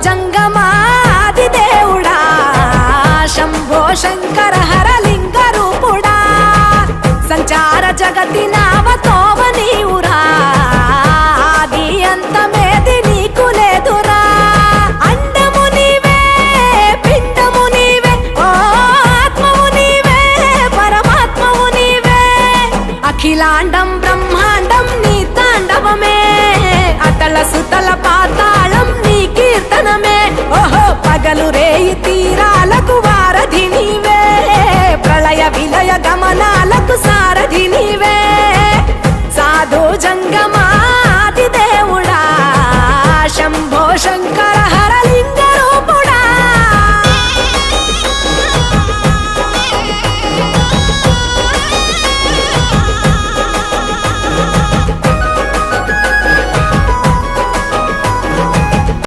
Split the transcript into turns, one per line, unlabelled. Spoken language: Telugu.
జంగమాది దేవుడా శంభో శంకర హరలింగ రూపుడా సంచార జగతి నామతోవ నీవురా ఆది అంతమేది నీకు లేదురా అండము నీవే పిండము నీవే ఓ ఆత్మవు నీవే పరమాత్మవు నీవే అఖిలాండం బ్రహ్మాండం నీ తాండవమే అతల సుతల పాతాళం నీ కీర్తనమే ఓహో పగలు రేయి తీరాలకు వారధి నీవే ప్రళయ విలయ గమనాలకు సారథి నీవే సాధు జంగమాది దేవుడా శంభో శంకర